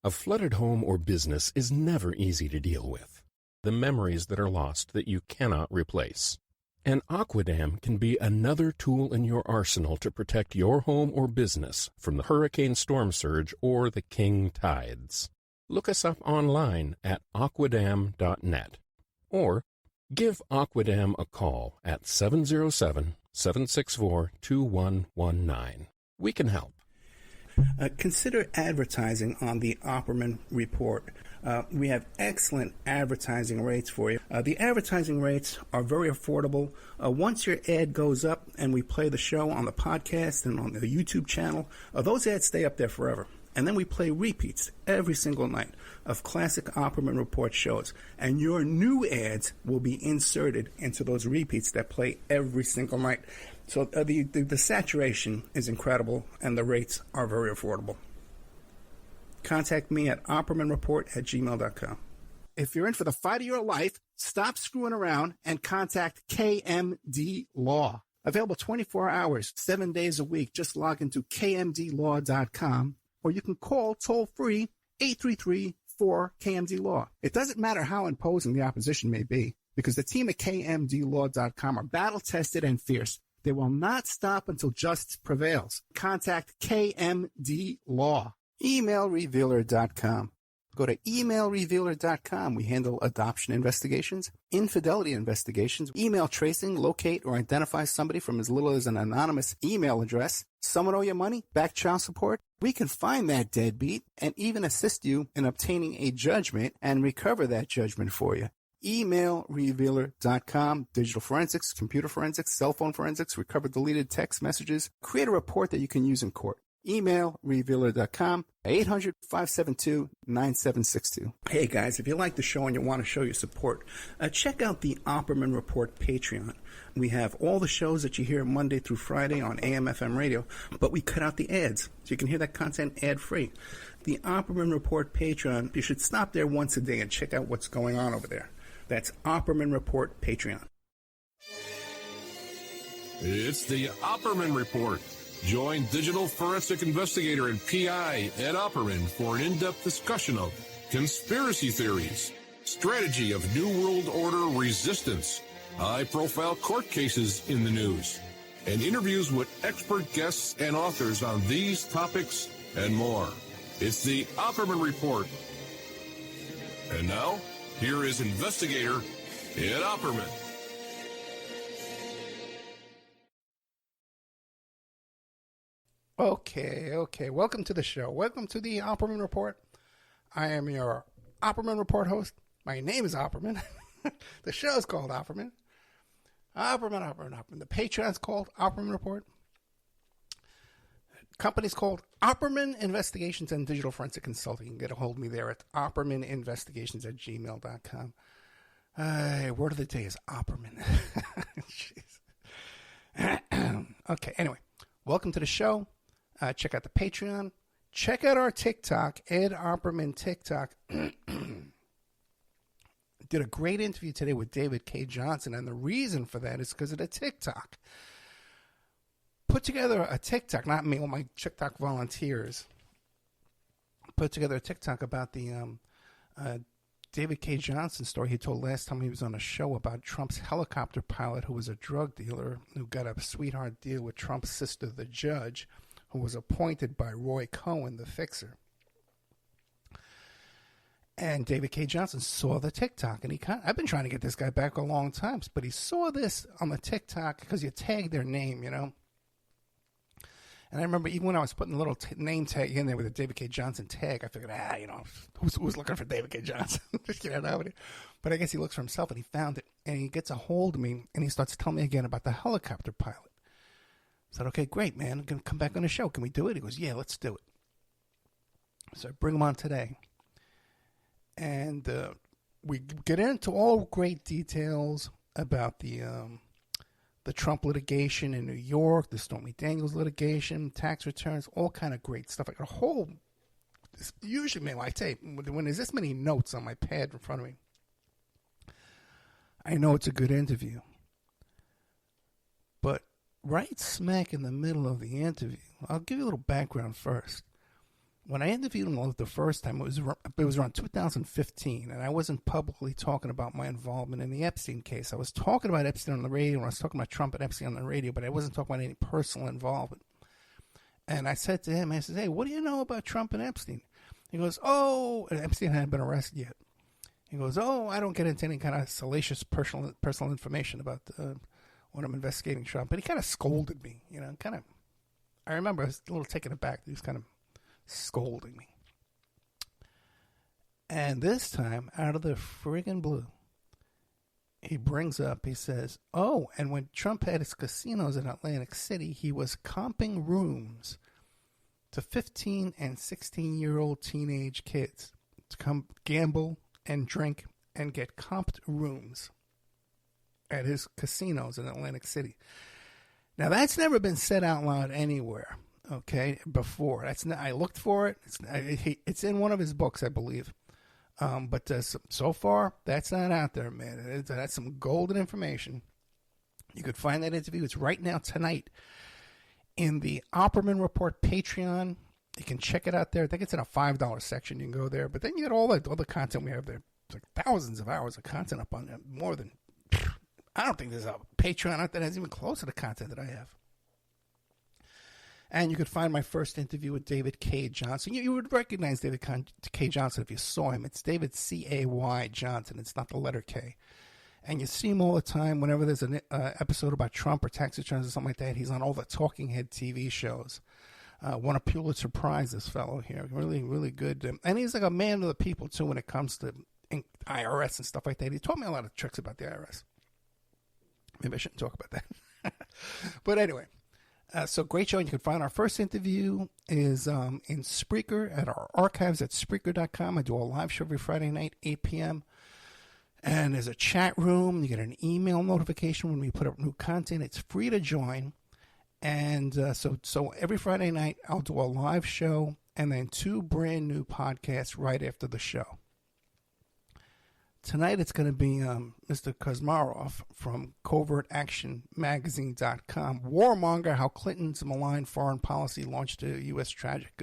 A flooded home or business is never easy to deal with. The memories that are lost that you cannot replace. And Aquadam can be another tool in your arsenal to protect your home or business from the hurricane storm surge or the king tides. Look us up online at aquadam.net or give Aquadam a call at 707-764-2119. We can help. Consider advertising on the Opperman Report. We have excellent advertising rates for you. The advertising rates are very affordable. Once your ad goes up and we play the show on the podcast and on the YouTube channel, those ads stay up there forever. And then we play repeats every single night of classic Opperman Report shows. And your new ads will be inserted into those repeats that play every single night. So the saturation is incredible, and the rates are very affordable. Contact me at oppermanreport@gmail.com. If you're in for the fight of your life, stop screwing around and contact KMD Law. Available 24 hours, 7 days a week. Just log into kmdlaw.com, or you can call toll-free 833-4KMD-LAW. It doesn't matter how imposing the opposition may be, because the team at kmdlaw.com are battle-tested and fierce. They will not stop until justice prevails. Contact KMD Law. Emailrevealer.com. Go to emailrevealer.com. We handle adoption investigations, infidelity investigations, email tracing, locate or identify somebody from as little as an anonymous email address. Someone owe you money? Back child support? We can find that deadbeat and even assist you in obtaining a judgment and recover that judgment for you. Emailrevealer.com. Digital forensics, computer forensics, cell phone forensics, recover deleted text messages. Create a report that you can use in court. Emailrevealer.com, 800-572-9762. Hey guys, if you like the show and you want to show your support, check out the Opperman Report Patreon. We have all the shows that you hear Monday through Friday on AM/FM radio, but we cut out the ads, so you can hear that content ad-free. The Opperman Report Patreon, you should stop there once a day and check out what's going on over there. That's Opperman Report Patreon. It's the Opperman Report. Join digital forensic investigator and PI Ed Opperman for an in-depth discussion of conspiracy theories, strategy of New World Order resistance, high-profile court cases in the news, and interviews with expert guests and authors on these topics and more. It's the Opperman Report. And now, here is investigator Ed Opperman. Okay. Welcome to the show. Welcome to the Opperman Report. I am your Opperman Report host. My name is Opperman. The show is called Opperman. Opperman. The Patreon's called Opperman Report. The company's called Opperman Investigations and Digital Forensic Consulting. You can get a hold of me there at oppermaninvestigations@gmail.com. Word of the day is Opperman. Jeez. Okay, anyway. Welcome to the show. Check out the Patreon. Check out our TikTok, Ed Opperman TikTok. Did a great interview today with David K. Johnson, and the reason for that is because of the TikTok. Put together a TikTok, not me, all my TikTok volunteers. Put together a TikTok about the David K. Johnson story he told last time he was on a show about Trump's helicopter pilot who was a drug dealer who got a sweetheart deal with Trump's sister, the judge, who was appointed by Roy Cohn, the fixer. And David K. Johnson saw the TikTok, and I've been trying to get this guy back a long time, but he saw this on the TikTok because you tag their name, you know. And I remember even when I was putting a little name tag in there with a David K. Johnson tag, I figured, who's looking for David K. Johnson? Just get out of it. But I guess he looks for himself, and he found it, and he gets a hold of me, and he starts telling me again about the helicopter pilot. I said, okay, great, man. I'm going to come back on the show. Can we do it? He goes, yeah, let's do it. So I bring him on today. And we get into all great details about the Trump litigation in New York, the Stormy Daniels litigation, tax returns, all kind of great stuff. I got a whole, usually, man, I tell you, when there's this many notes on my pad in front of me, I know it's a good interview. But right smack in the middle of the interview, I'll give you a little background first. When I interviewed him the first time, it was around 2015, and I wasn't publicly talking about my involvement in the Epstein case. I was talking about Epstein on the radio, and I was talking about Trump and Epstein on the radio, but I wasn't talking about any personal involvement. And I said to him, I said, hey, what do you know about Trump and Epstein? He goes, oh, and Epstein hadn't been arrested yet. He goes, oh, I don't get into any kind of salacious personal information about when I'm investigating Trump. But he kind of scolded me, I remember I was a little taken aback. He was kind of scolding me. And this time, out of the friggin' blue, he brings up, he says, oh, and when Trump had his casinos in Atlantic City, he was comping rooms to 15 and 16-year-old teenage kids to come gamble and drink and get comped rooms at his casinos in Atlantic City. Now, that's never been said out loud anywhere, okay, before. I looked for it. It's in one of his books, I believe. But so far, that's not out there, man. That's some golden information. You could find that interview. It's right now, tonight, in the Opperman Report Patreon. You can check it out there. I think it's in a $5 section. You can go there. But then you get all the content we have there. It's like thousands of hours of content up on there. More than... I don't think there's a Patreon out there that's even close to the content that I have. And you could find my first interview with David K. Johnson. You would recognize David K. Johnson if you saw him. It's David C-A-Y Johnson. It's not the letter K. And you see him all the time whenever there's an episode about Trump or tax returns or something like that. He's on all the talking head TV shows. Won a Pulitzer Prize, this fellow here. Really, really good. And he's like a man of the people, too, when it comes to IRS and stuff like that. He taught me a lot of tricks about the IRS. Maybe I shouldn't talk about that. But anyway, so great show. And you can find our first interview is in Spreaker at our archives at Spreaker.com. I do a live show every Friday night, 8 p.m. And there's a chat room. You get an email notification when we put up new content. It's free to join. And so every Friday night, I'll do a live show and then 2 brand new podcasts right after the show. Tonight it's going to be Mr. Kuzmarov from CovertActionMagazine.com. Warmonger, how Clinton's malign foreign policy launched a U.S. tragic.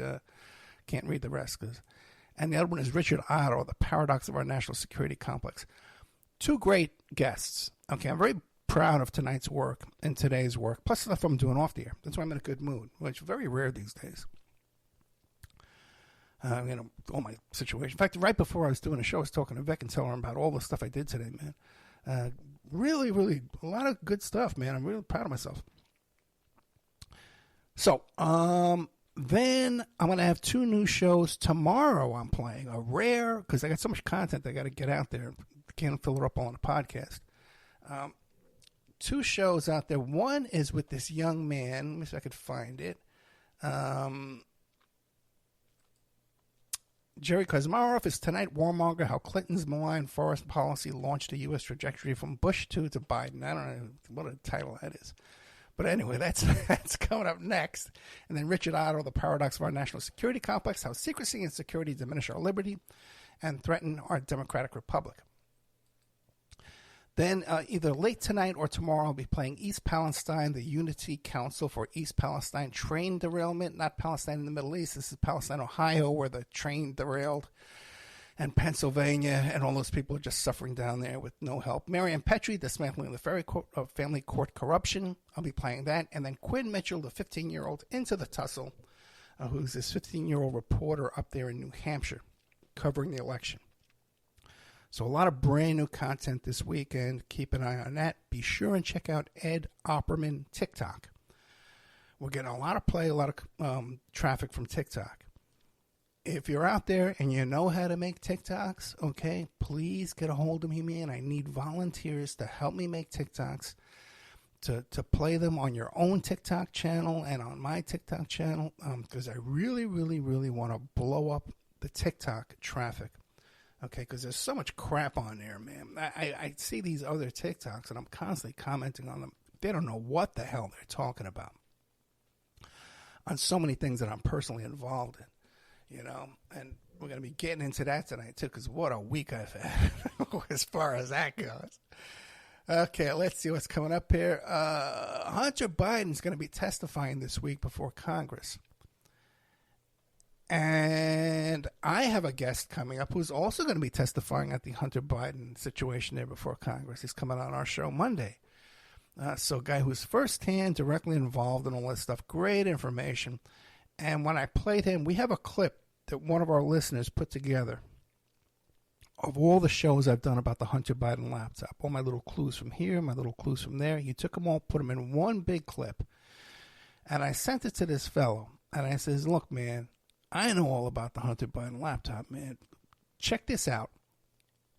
Can't read the rest. And the other one is Richard Otto, The Paradox of Our National Security Complex. 2 great guests. Okay, I'm very proud of tonight's work and today's work, plus stuff I'm doing off the air. That's why I'm in a good mood, which is very rare these days. All my situation. In fact, right before I was doing a show, I was talking to Vic and telling him about all the stuff I did today, man. Really, really, a lot of good stuff, man. I'm really proud of myself. So, then I'm going to have 2 new shows tomorrow. I'm playing a rare, because I got so much content I got to get out there. I can't fill it up all on a podcast. 2 shows out there. One is with this young man. Let me see if I could find it. Jerry Kuzmarov is tonight. Warmonger, how Clinton's malign foreign policy launched a U.S. trajectory from Bush 2 to Biden. I don't know what a title that is. But anyway, that's coming up next. And then Richard Otto, The Paradox of Our National Security Complex, how secrecy and security diminish our liberty and threaten our democratic republic. Then either late tonight or tomorrow, I'll be playing East Palestine, the Unity Council for East Palestine train derailment. Not Palestine in the Middle East. This is Palestine, Ohio, where the train derailed. And Pennsylvania, and all those people are just suffering down there with no help. Marianne Petrie, Dismantling the Family Court Corruption. I'll be playing that. And then Quinn Mitchell, the 15-year-old, Into the Tussle, who's this 15-year-old reporter up there in New Hampshire covering the election. So a lot of brand new content this weekend. Keep an eye on that. Be sure and check out Ed Opperman TikTok. We're getting a lot of play, a lot of traffic from TikTok. If you're out there and you know how to make TikToks, okay, please get a hold of me, man. I need volunteers to help me make TikToks, to play them on your own TikTok channel and on my TikTok channel, because I really, really, really want to blow up the TikTok traffic. Okay, because there's so much crap on there, man. I see these other TikToks, and I'm constantly commenting on them. They don't know what the hell they're talking about on so many things that I'm personally involved in, And we're going to be getting into that tonight, too, because what a week I've had as far as that goes. Okay, let's see what's coming up here. Hunter Biden's going to be testifying this week before Congress. And I have a guest coming up who's also going to be testifying at the Hunter Biden situation there before Congress. He's coming on our show Monday. So a guy who's firsthand, directly involved in all this stuff. Great information. And when I played him, we have a clip that one of our listeners put together of all the shows I've done about the Hunter Biden laptop. All my little clues from here, my little clues from there. He took them all, put them in one big clip. And I sent it to this fellow. And I says, look, man, I know all about the Hunter Biden laptop, man. Check this out.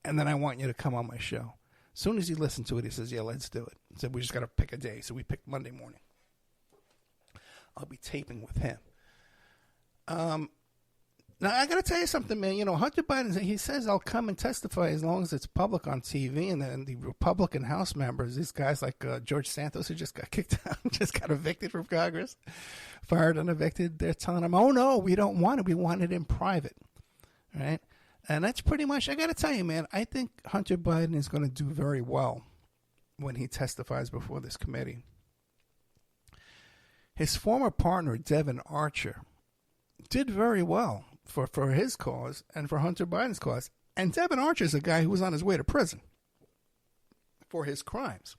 And then I want you to come on my show. As soon as he listened to it, he says, yeah, let's do it. He said, we just got to pick a day. So we picked Monday morning. I'll be taping with him. Now, I got to tell you something, man. You know, Hunter Biden, he says I'll come and testify as long as it's public on TV. And then the Republican House members, these guys like George Santos, who just got kicked out, just got evicted from Congress, fired and evicted. They're telling him, oh, no, we don't want it. We want it in private. Right? And that's pretty much, I got to tell you, man, I think Hunter Biden is going to do very well when he testifies before this committee. His former partner, Devin Archer, did very well for his cause and for Hunter Biden's cause. And Devin Archer is a guy who was on his way to prison for his crimes.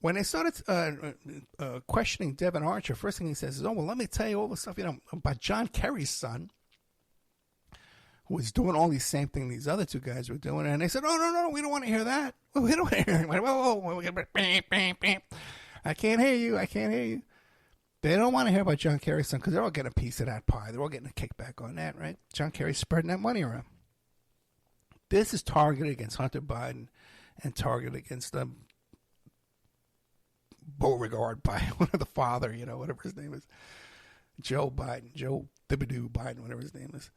When they started questioning Devin Archer, first thing he says is, oh, well, let me tell you all the stuff, you know, about John Kerry's son, who was doing all these same things these other two guys were doing. And they said, oh, no, we don't want to hear that. We don't want to hear it. Whoa. I can't hear you. They don't want to hear about John Kerry's son because they're all getting a piece of that pie. They're all getting a kickback on that, right? John Kerry's spreading that money around. This is targeted against Hunter Biden and targeted against Beauregard Biden, the father, you know, whatever his name is. Joe Thibodeau Biden, whatever his name is.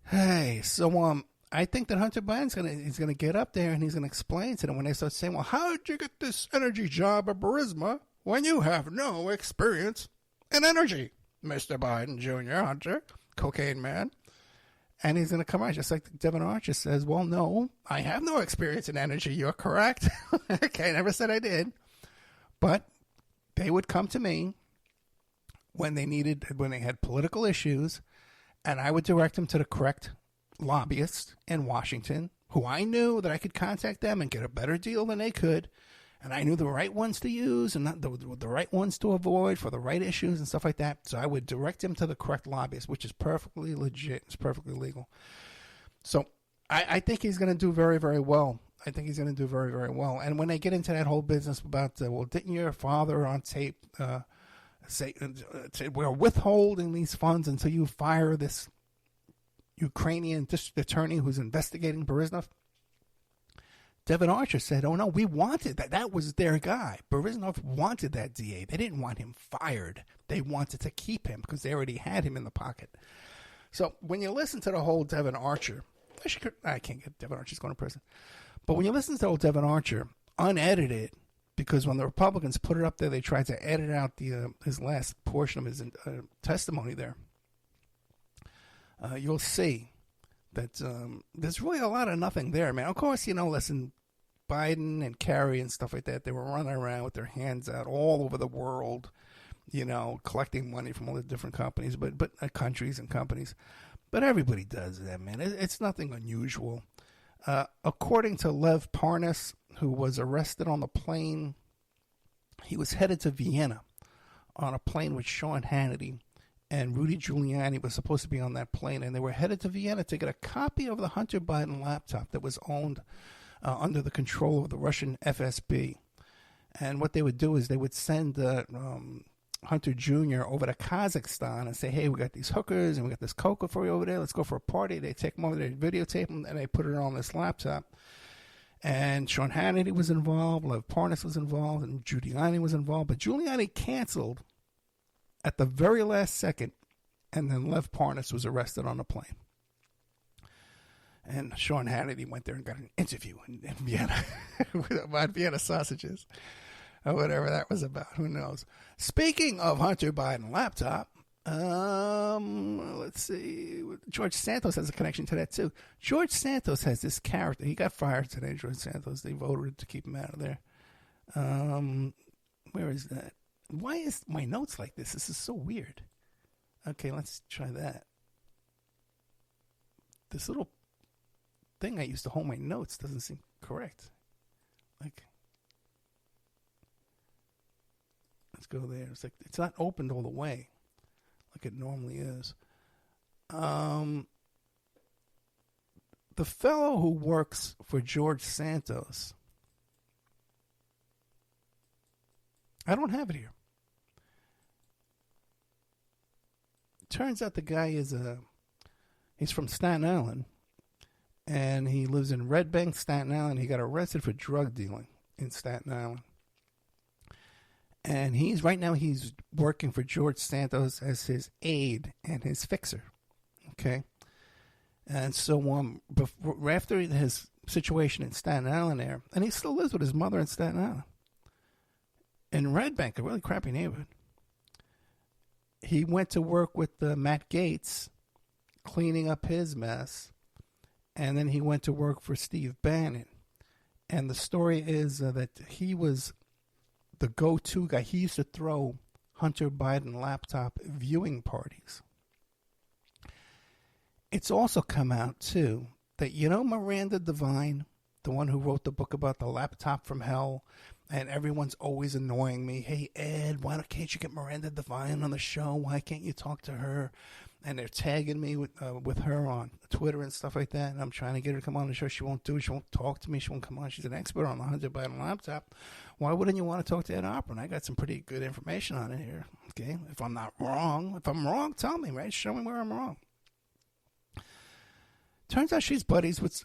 Hey, so I think that Hunter Biden's gonna get up there and he's gonna explain to them when they start saying, well, how'd you get this energy job at Burisma when you have no experience in energy, Mr. Biden Jr., Hunter, cocaine man? And he's going to come out just like Devin Archer says, well, no, I have no experience in energy. You're correct. Okay, I never said I did. But they would come to me when they had political issues, and I would direct them to the correct lobbyists in Washington, who I knew that I could contact them and get a better deal than they could. And I knew the right ones to use and not the right ones to avoid for the right issues and stuff like that. So I would direct him to the correct lobbyist, which is perfectly legit. It's perfectly legal. So I think he's going to do very, very well. I think he's going to do very, very well. And when they get into that whole business about, well, didn't your father on tape say we're withholding these funds until you fire this Ukrainian district attorney who's investigating Burisma? Devin Archer said, oh, no, we wanted that. That was their guy. Burisma wanted that DA. They didn't want him fired. They wanted to keep him because they already had him in the pocket. So when you listen to the whole Devin Archer, I can't get Devin Archer's going to prison. But when you listen to the whole Devin Archer, unedited, because when the Republicans put it up there, they tried to edit out his last portion of his testimony there. You'll see that there's really a lot of nothing there, man. Of course, listen, Biden and Kerry and stuff like that, they were running around with their hands out all over the world, collecting money from all the different companies, but countries and companies. But everybody does that, man. It's nothing unusual. According to Lev Parnas, who was arrested on the plane, he was headed to Vienna on a plane with Sean Hannity. And Rudy Giuliani was supposed to be on that plane, and they were headed to Vienna to get a copy of the Hunter Biden laptop that was owned under the control of the Russian FSB. And what they would do is they would send Hunter Jr. over to Kazakhstan and say, hey, we got these hookers and we got this coca for you over there. Let's go for a party. They take them over there, videotape them, and they put it on this laptop. And Sean Hannity was involved, Lev Parnas was involved, and Giuliani was involved. But Giuliani canceled at the very last second, and then Lev Parnas was arrested on the plane. And Sean Hannity went there and got an interview in Vienna about Vienna sausages or whatever that was about. Who knows? Speaking of Hunter Biden laptop, let's see. George Santos has a connection to that too. George Santos has this character. He got fired today, George Santos. They voted to keep him out of there. Where is that? Why is my notes like this? This is so weird. Okay, let's try that. This little thing I used to hold my notes doesn't seem correct. Like, let's go there. It's like it's not opened all the way like it normally is. The fellow who works for George Santos, I don't have it here. Turns out the guy is he's from Staten Island, and he lives in Red Bank, Staten Island. He got arrested for drug dealing in Staten Island. And he's working for George Santos as his aide and his fixer. Okay? And so after his situation in Staten Island there, and he still lives with his mother in Staten Island, in Red Bank, a really crappy neighborhood, he went to work with Matt Gaetz, cleaning up his mess, and then he went to work for Steve Bannon. And the story is that he was the go-to guy. He used to throw Hunter Biden laptop viewing parties. It's also come out, too, that Miranda Devine, the one who wrote the book about the laptop from hell, and everyone's always annoying me. Hey, Ed, can't you get Miranda Devine on the show? Why can't you talk to her? And they're tagging me with her on Twitter and stuff like that. And I'm trying to get her to come on the show. She won't do it. She won't talk to me. She won't come on. She's an expert on the Hunter Biden laptop. Why wouldn't you want to talk to Ed Opperman? I got some pretty good information on it here. Okay, if I'm not wrong. If I'm wrong, tell me, right? Show me where I'm wrong. Turns out she's buddies with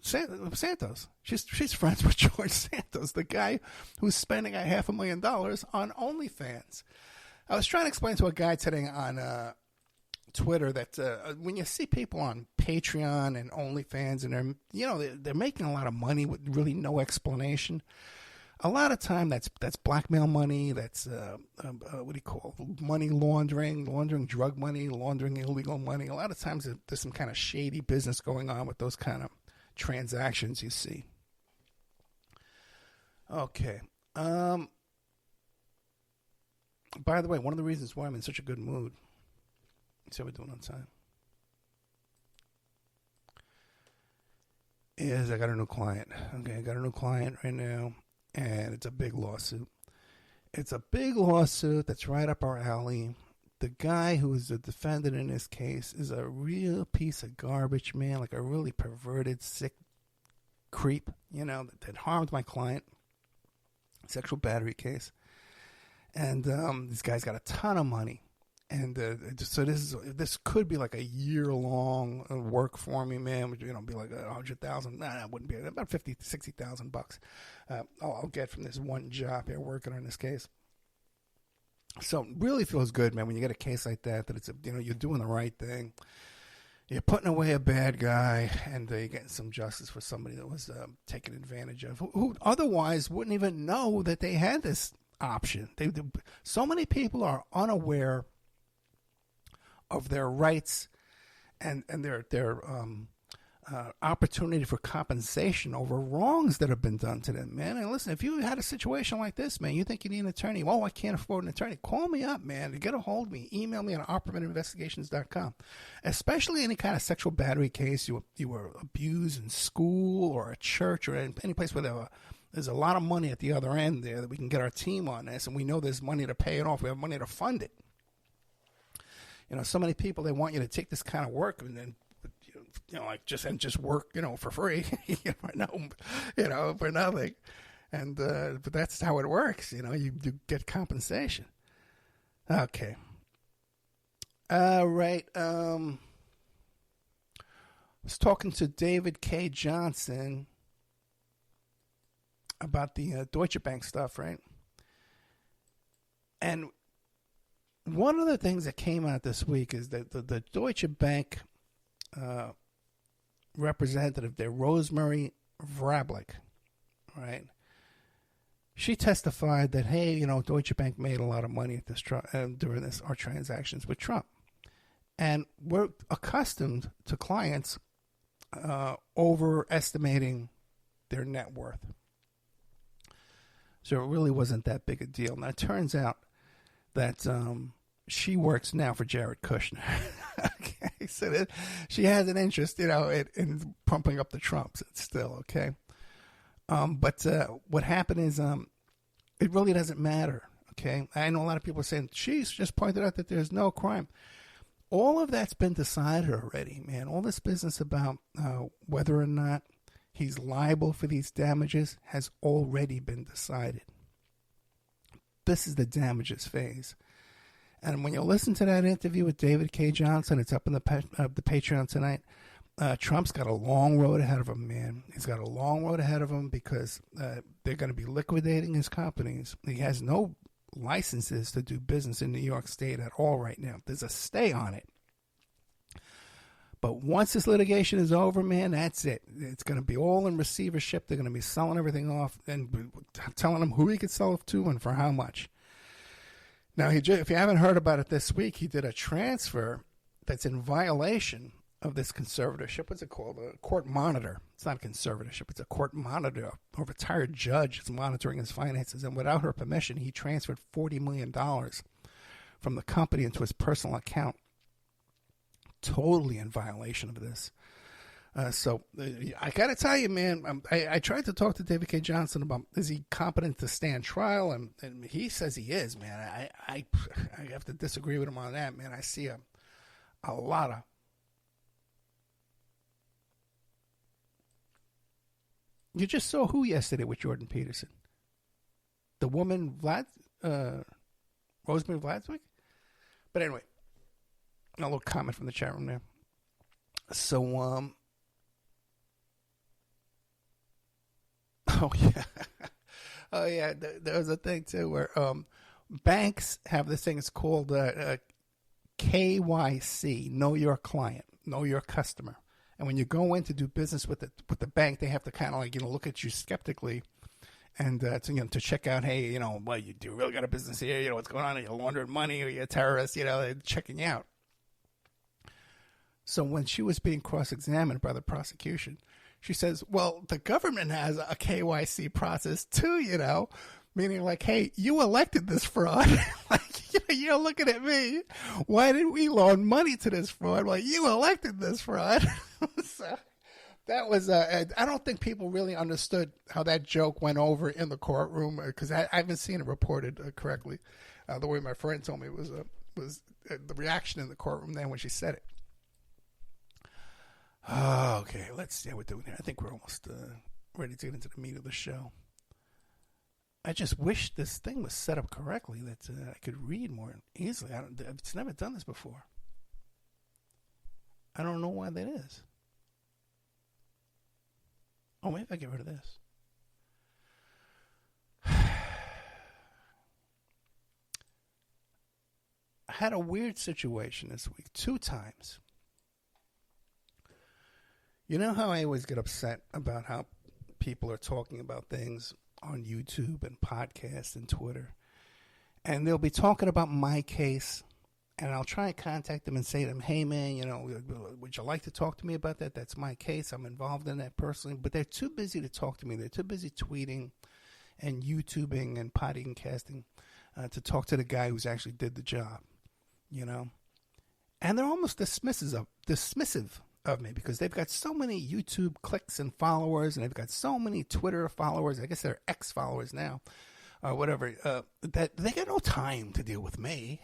Santos. She's friends with George Santos, the guy who's spending $500,000 on OnlyFans. I was trying to explain to a guy today on Twitter that when you see people on Patreon and OnlyFans and they're making a lot of money with really no explanation. A lot of time that's blackmail money. That's what do you call it? Money laundering drug money, laundering illegal money. A lot of times there's some kind of shady business going on with those kind of transactions you see. Okay. By the way, one of the reasons why I'm in such a good mood. Let's see how we're doing on time. Is I got a new client. Okay, I got a new client right now. And it's a big lawsuit. It's a big lawsuit that's right up our alley. The guy who is the defendant in this case is a real piece of garbage, man, like a really perverted, sick creep, that harmed my client. Sexual battery case. And this guy's got a ton of money. And so this could be like a year-long work for me, man. Would be like $100,000? Nah, it wouldn't be. About $50,000-$60,000 I'll get from this one job here working on this case. So it really feels good, man, when you get a case like that it's you're doing the right thing. You're putting away a bad guy, and you're getting some justice for somebody that was taken advantage of, who otherwise wouldn't even know that they had this option. So many people are unaware of their rights and their opportunity for compensation over wrongs that have been done to them, man. And listen, if you had a situation like this, man, you think you need an attorney. Oh, I can't afford an attorney. Call me up, man. Get a hold of me. Email me at oppermaninvestigations.com. Especially any kind of sexual battery case you were abused in school or a church or any place where there's a lot of money at the other end there that we can get our team on this, and we know there's money to pay it off. We have money to fund it. So many people, they want you to take this kind of work and then, just work, for free, for nothing. And, but that's how it works. You get compensation. Okay. All right. I was talking to David K. Johnson about the Deutsche Bank stuff, right? And one of the things that came out this week is that the Deutsche Bank representative there, Rosemary Vrablic, right? She testified that, hey, Deutsche Bank made a lot of money at this during our transactions with Trump. And we're accustomed to clients overestimating their net worth. So it really wasn't that big a deal. Now, it turns out that she works now for Jared Kushner. Okay, so she has an interest, in pumping up the Trumps. It's still okay. But what happened is, it really doesn't matter. Okay, I know a lot of people are saying she's just pointed out that there's no crime. All of that's been decided already, man. All this business about whether or not he's liable for these damages has already been decided. This is the damages phase. And when you listen to that interview with David K. Johnson, it's up in the Patreon tonight. Trump's got a long road ahead of him, man. He's got a long road ahead of him because they're going to be liquidating his companies. He has no licenses to do business in New York State at all right now. There's a stay on it. But once this litigation is over, man, that's it. It's going to be all in receivership. They're going to be selling everything off and telling him who he could sell it to and for how much. Now, if you haven't heard about it this week, he did a transfer that's in violation of this conservatorship. What's it called? A court monitor. It's not a conservatorship. It's a court monitor. A retired judge is monitoring his finances. And without her permission, he transferred $40 million from the company into his personal account. Totally in violation of this. So I got to tell you, man, I tried to talk to David K. Johnson about, is he competent to stand trial? And he says he is, man. I have to disagree with him on that, man. I see a lot of... You just saw who yesterday with Jordan Peterson? The woman, Rosemary Vladswick? But anyway, a little comment from the chat room there. So, there was a thing too where banks have this thing. It's called KYC, Know Your Client, Know Your Customer. And when you go in to do business with the bank, they have to kind of look at you skeptically, and to check out, hey, well, you do really got a business here, what's going on? Are you laundering money? Are you a terrorist? They're checking you out. So when she was being cross-examined by the prosecution, she says, well, the government has a KYC process too, meaning like, hey, you elected this fraud. You're looking at me. Why did we loan money to this fraud? Well, you elected this fraud. So that was, I don't think people really understood how that joke went over in the courtroom, because I haven't seen it reported correctly. The way my friend told me was the reaction in the courtroom then when she said it. Oh, okay, let's see how we're doing here. I think we're almost ready to get into the meat of the show. I just wish this thing was set up correctly, that I could read more easily. It's never done this before. I don't know why that is. Oh, maybe if I get rid of this. I had a weird situation this week, 2 times. You know how I always get upset about how people are talking about things on YouTube and podcasts and Twitter, and they'll be talking about my case, and I'll try and contact them and say to them, hey, man, would you like to talk to me about that? That's my case. I'm involved in that personally. But they're too busy to talk to me. They're too busy tweeting and YouTubing and podcasting to talk to the guy who's actually did the job, And they're almost dismissive of me because they've got so many YouTube clicks and followers, and they've got so many Twitter followers. I guess they're ex-followers now, or whatever, that they got no time to deal with me.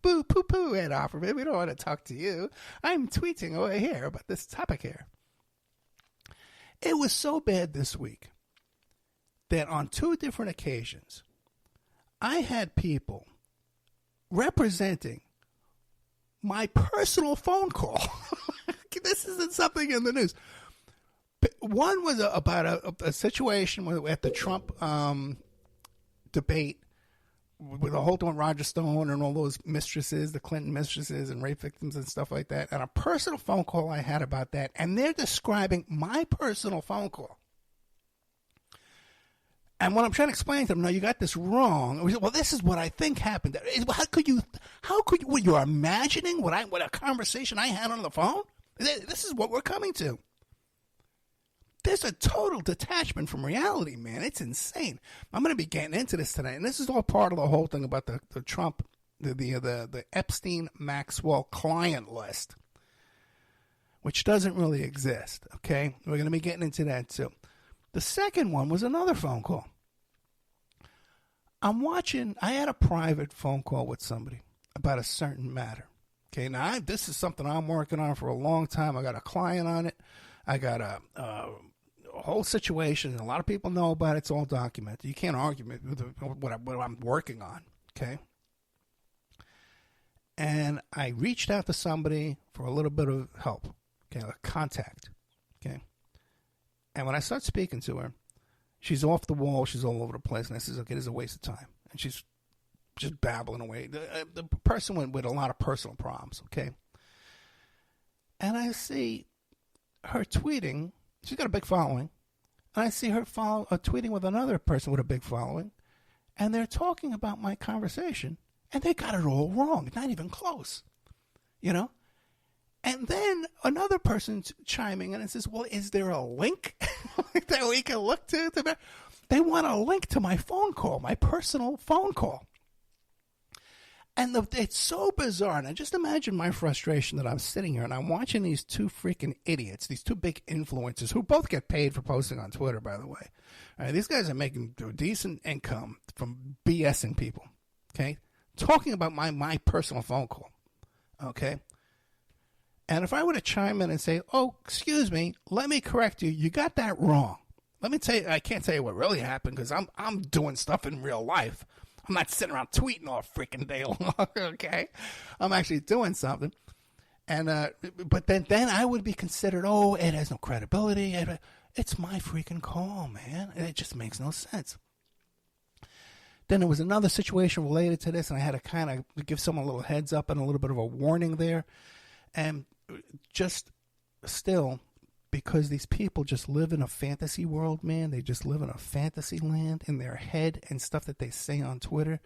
Poo-poo, Ed Offerman. We don't want to talk to you. I'm tweeting over here about this topic here. It was so bad this week that on 2 different occasions, I had people representing my personal phone call. This isn't something in the news. One was about a situation at the Trump debate with the whole thing, Roger Stone and all those mistresses, the Clinton mistresses and rape victims and stuff like that, and a personal phone call I had about that, and they're describing my personal phone call. And when I'm trying to explain to them, no, you got this wrong. Well, this is what I think happened. How could you, what you're imagining what a conversation I had on the phone? This is what we're coming to. There's a total detachment from reality, man. It's insane. I'm going to be getting into this tonight, and this is all part of the whole thing about the Trump the Epstein Maxwell client list, which doesn't really exist, okay? We're going to be getting into that too. The second one was another phone call. I had a private phone call with somebody about a certain matter. Okay, now this is something I'm working on for a long time. I got a client on it. I got a whole situation. A lot of people know about it. It's all documented. You can't argue with what I'm working on, okay? And I reached out to somebody for a little bit of help, okay, a contact, okay? And when I start speaking to her, she's off the wall. She's all over the place. And I says, okay, this is a waste of time. And she's just babbling away. The person went with a lot of personal problems, okay? And I see her tweeting. She's got a big following. And I see her tweeting with another person with a big following. And they're talking about my conversation. And they got it all wrong. Not even close, you know? And then another person's chiming in and says, well, is there a link that we can look to? They want a link to my phone call, my personal phone call. And it's so bizarre. And I just imagine my frustration that I'm sitting here and I'm watching these two freaking idiots, these two big influencers who both get paid for posting on Twitter, by the way. All right, these guys are making decent income from BSing people, okay? Talking about my personal phone call, okay? And if I were to chime in and say, oh, excuse me, let me correct you. You got that wrong. Let me tell you, I can't tell you what really happened because I'm doing stuff in real life. I'm not sitting around tweeting all freaking day long, okay? I'm actually doing something. And but then I would be considered, oh, it has no credibility. It's my freaking call, man. It just makes no sense. Then there was another situation related to this, and I had to kind of give someone a little heads up and a little bit of a warning there. And just still, because these people just live in a fantasy world, man. They just live in a fantasy land in their head and stuff that they say on Twitter.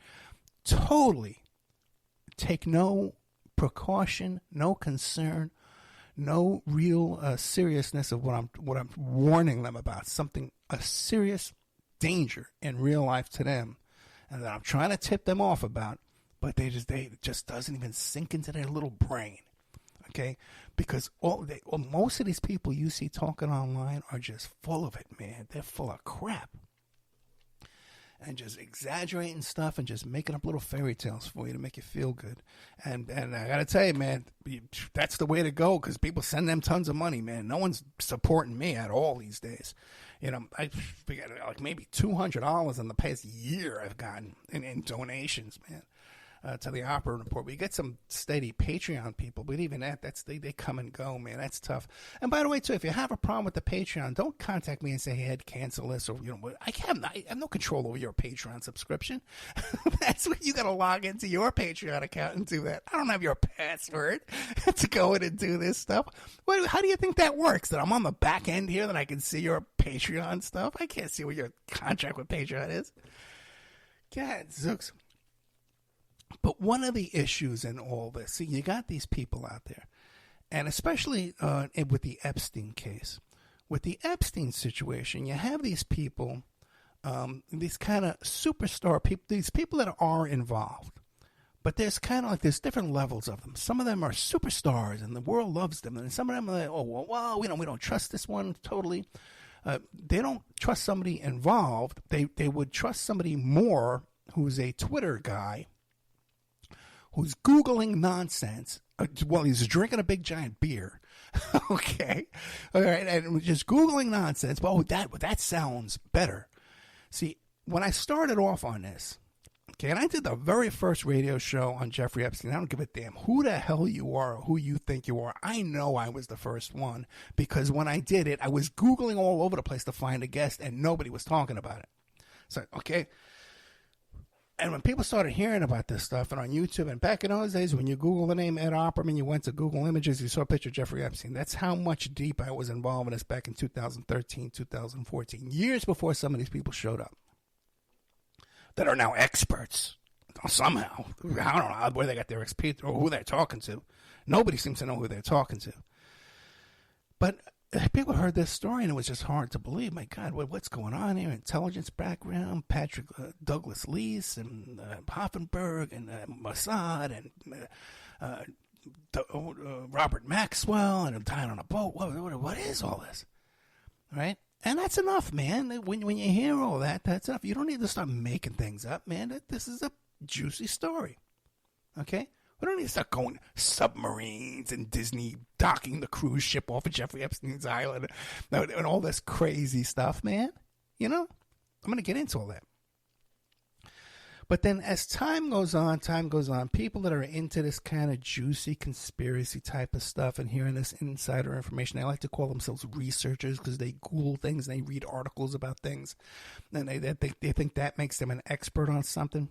Totally take no precaution, no concern, no real seriousness of what I'm warning them about. A serious danger in real life to them, and that I'm trying to tip them off about, but it just doesn't even sink into their little brain. Okay, because most of these people you see talking online are just full of it, man. They're full of crap. And just exaggerating stuff and just making up little fairy tales for you to make you feel good. And I got to tell you, man, that's the way to go because people send them tons of money, man. No one's supporting me at all these days. You know, I got like maybe $200 in the past year I've gotten in donations, man. To the Opera Report. We get some steady Patreon people, but even they come and go, man. That's tough. And by the way, too, if you have a problem with the Patreon, don't contact me and say, hey, I'd cancel this, or, you know, I have no control over your Patreon subscription. That's what you got to log into your Patreon account and do that. I don't have your password to go in and do this stuff. Well, how do you think that works? That I'm on the back end here that I can see your Patreon stuff? I can't see what your contract with Patreon is. God, Zooks. But one of the issues in all this, see, you got these people out there, and especially with the Epstein case. With the Epstein situation, you have these people, these kind of superstar people, these people that are involved. But there's kind of like there's different levels of them. Some of them are superstars, and the world loves them. And some of them are like, oh, well, we don't trust this one totally. They don't trust somebody involved. They would trust somebody more who's a Twitter guy, who's Googling nonsense while he's drinking a big giant beer. Okay. All right. And just Googling nonsense. Well, that sounds better. See, when I started off on this, okay, and I did the very first radio show on Jeffrey Epstein. I don't give a damn who the hell you are or who you think you are. I know I was the first one because when I did it, I was Googling all over the place to find a guest and nobody was talking about it. So, okay. And when people started hearing about this stuff and on YouTube, and back in those days when you Google the name Ed Opperman, you went to Google Images, you saw a picture of Jeffrey Epstein. That's how much deep I was involved in this back in 2013, 2014, years before some of these people showed up that are now experts somehow. I don't know where they got their expertise or who they're talking to. Nobody seems to know who they're talking to. But people heard this story and it was just hard to believe. My God, what's going on here? Intelligence background, Patrick Douglas Lease and Hoffenberg and Mossad and Robert Maxwell and dying on a boat. What is all this? Right? And that's enough, man. When you hear all that, that's enough. You don't need to start making things up, man. This is a juicy story. Okay? We don't need to start going submarines and Disney docking the cruise ship off of Jeffrey Epstein's island and all this crazy stuff, man. You know? I'm going to get into all that. But then as time goes on, people that are into this kind of juicy conspiracy type of stuff and hearing this insider information, they like to call themselves researchers because they Google things and they read articles about things. And they think that makes them an expert on something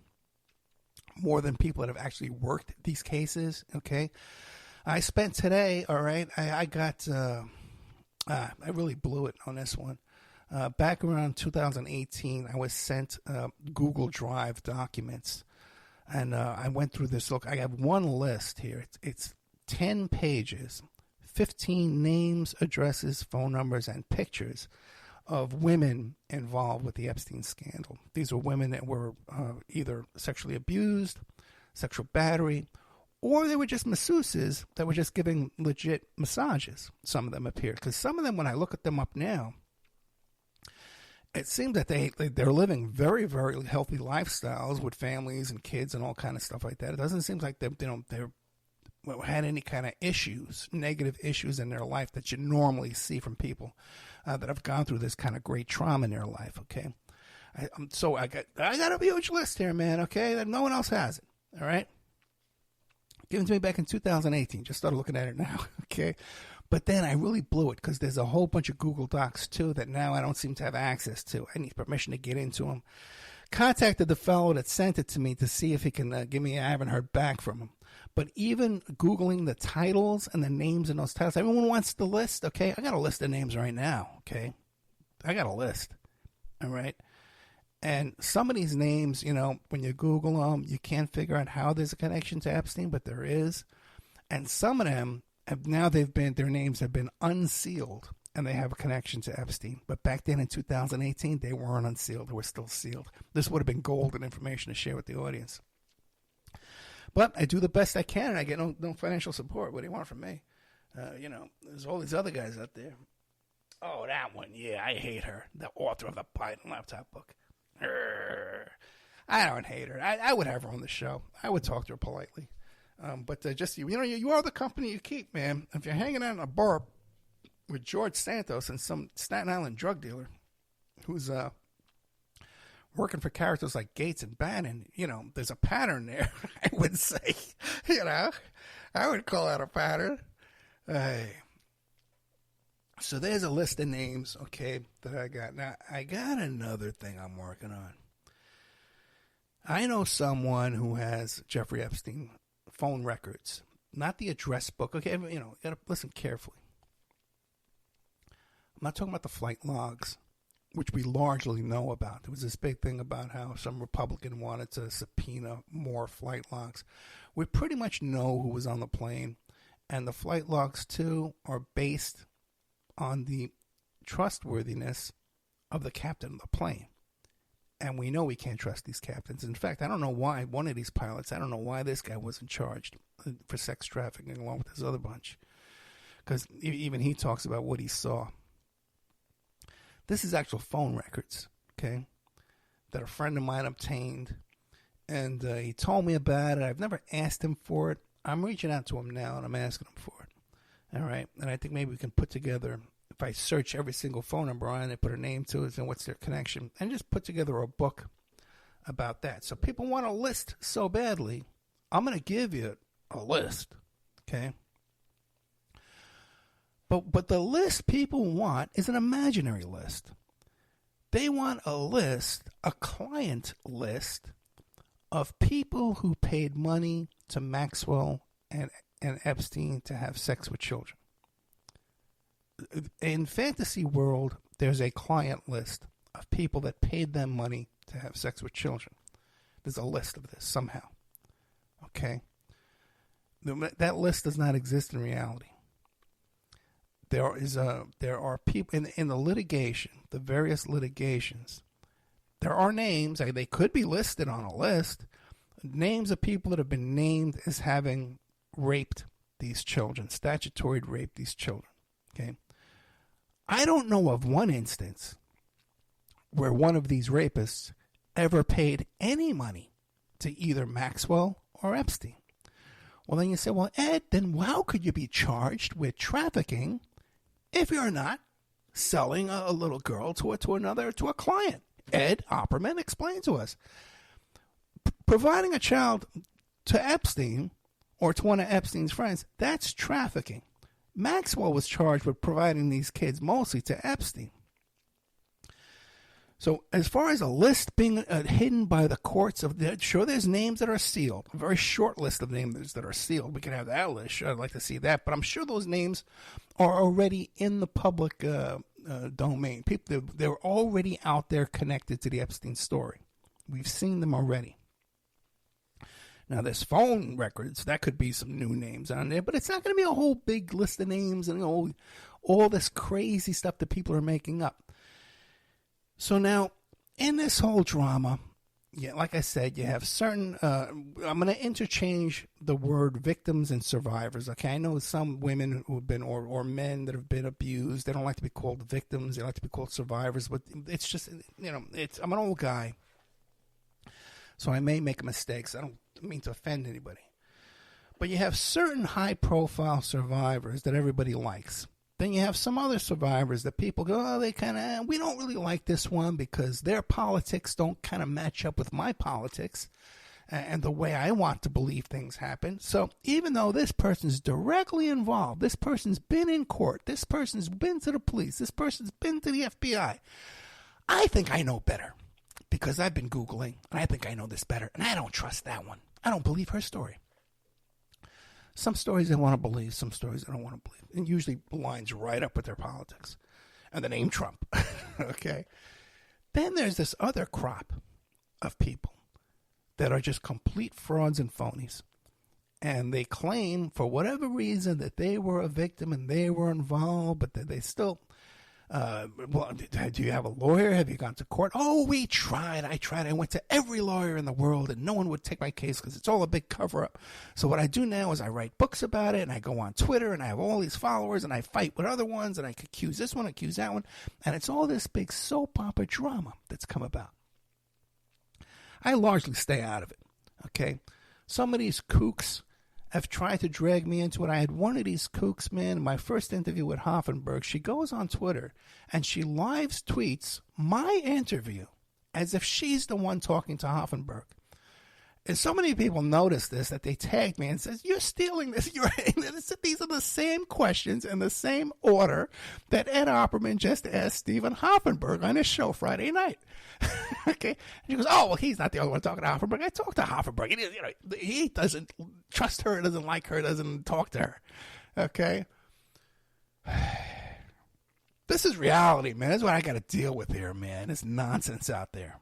more than people that have actually worked these cases, okay? I spent today, all right, I really blew it on this one. Back around 2018, I was sent Google Drive documents, and I went through this. Look, I have one list here. It's 10 pages, 15 names, addresses, phone numbers, and pictures of women involved with the Epstein scandal. These were women that were either sexually abused, sexual battery, or they were just masseuses that were just giving legit massages. Some of them appeared, because some of them, when I look at them up now, it seems that they're living very, very healthy lifestyles with families and kids and all kind of stuff like that. It doesn't seem like they had any kind of issues, negative issues in their life that you normally see from people that have gone through this kind of great trauma in their life. Okay, I got a huge list here, man. Okay, that no one else has it. All right, given to me back in 2018. Just started looking at it now. Okay. But then I really blew it because there's a whole bunch of Google Docs, too, that now I don't seem to have access to. I need permission to get into them. Contacted the fellow that sent it to me to see if he can give me. I haven't heard back from him. But even Googling the titles and the names in those titles, everyone wants the list, okay? I got a list of names right now, okay? I got a list, all right? And some of these names, you know, when you Google them, you can't figure out how there's a connection to Epstein, but there is. And some of them, now their names have been unsealed and they have a connection to Epstein. But back then in 2018, they weren't unsealed. They were still sealed. This would have been golden information to share with the audience. But I do the best I can and I get no financial support. What do you want from me? You know, there's all these other guys out there. Oh, that one. Yeah, I hate her. The author of the Biden laptop book. I don't hate her. I would have her on the show. I would talk to her politely. But just, you know, you are the company you keep, man. If you're hanging out in a bar with George Santos and some Staten Island drug dealer who's working for characters like Gates and Bannon, you know, there's a pattern there, I would say. You know, I would call that a pattern. So there's a list of names, okay, that I got. Now, I got another thing I'm working on. I know someone who has Jeffrey Epstein phone records, not the address book. Okay, you know, you gotta listen carefully. I'm not talking about the flight logs, which we largely know about. There was this big thing about how some Republican wanted to subpoena more flight logs. We pretty much know who was on the plane, and the flight logs, too, are based on the trustworthiness of the captain of the plane. And we know we can't trust these captains. In fact, I don't know why one of these pilots, I don't know why this guy wasn't charged for sex trafficking along with this other bunch. Because even he talks about what he saw. This is actual phone records, okay, that a friend of mine obtained. And he told me about it. I've never asked him for it. I'm reaching out to him now, and I'm asking him for it. All right? And I think maybe we can put together, if I search every single phone number on it, put a name to it, and what's their connection, and just put together a book about that. So people want a list so badly, I'm going to give you a list, okay? But the list people want is an imaginary list. They want a list, a client list, of people who paid money to Maxwell and Epstein to have sex with children. In fantasy world, there's a client list of people that paid them money to have sex with children. There's a list of this somehow. Okay? That list does not exist in reality. there are people in the litigation, the various litigations. There are names, they could be listed on a list, names of people that have been named as having raped these children, statutory raped these children. Okay, I don't know of one instance where one of these rapists ever paid any money to either Maxwell or Epstein. Well, then you say, well, Ed, then how could you be charged with trafficking if you're not selling a little girl to a client? Ed Opperman explained to us. Providing a child to Epstein or to one of Epstein's friends, that's trafficking. Maxwell was charged with providing these kids mostly to Epstein. So as far as a list being hidden by the courts, sure, there's names that are sealed. A very short list of names that are sealed. We can have that list. I'd like to see that. But I'm sure those names are already in the public domain. People, they're already out there connected to the Epstein story. We've seen them already. Now, there's phone records. That could be some new names on there. But it's not going to be a whole big list of names and all this crazy stuff that people are making up. So now, in this whole drama, yeah, like I said, you have certain, I'm going to interchange the word victims and survivors, okay? I know some women who have been, or men that have been abused, they don't like to be called victims, they like to be called survivors, but it's just, I'm an old guy, so I may make mistakes. I don't mean to offend anybody. But you have certain high-profile survivors that everybody likes. Then you have some other survivors that people go, we don't really like this one because their politics don't kind of match up with my politics and the way I want to believe things happen. So even though this person's directly involved, this person's been in court, this person's been to the police, this person's been to the FBI, I think I know better because I've been Googling and I think I know this better and I don't trust that one. I don't believe her story. Some stories I want to believe, some stories I don't want to believe. And usually lines right up with their politics. And the name Trump. Okay? Then there's this other crop of people that are just complete frauds and phonies. And they claim, for whatever reason, that they were a victim and they were involved, but that they still... do you have a lawyer? Have you gone to court? Oh, we tried. I tried. I went to every lawyer in the world, and no one would take my case because it's all a big cover-up. So what I do now is I write books about it, and I go on Twitter, and I have all these followers, and I fight with other ones, and I accuse this one, accuse that one, and it's all this big soap opera drama that's come about. I largely stay out of it, okay? Some of these kooks have tried to drag me into it. I had one of these kooks, man, in my first interview with Hoffenberg. She goes on Twitter and she live tweets my interview as if she's the one talking to Hoffenberg. And so many people notice this that they tagged me and says, you're stealing this. These are the same questions in the same order that Ed Opperman just asked Stephen Hoffenberg on his show Friday night. Okay. And she goes, oh, well, he's not the only one talking to Hoffenberg. I talked to Hoffenberg. He doesn't trust her, doesn't like her, doesn't talk to her. Okay. This is reality, man. This is what I got to deal with here, man. It's nonsense out there.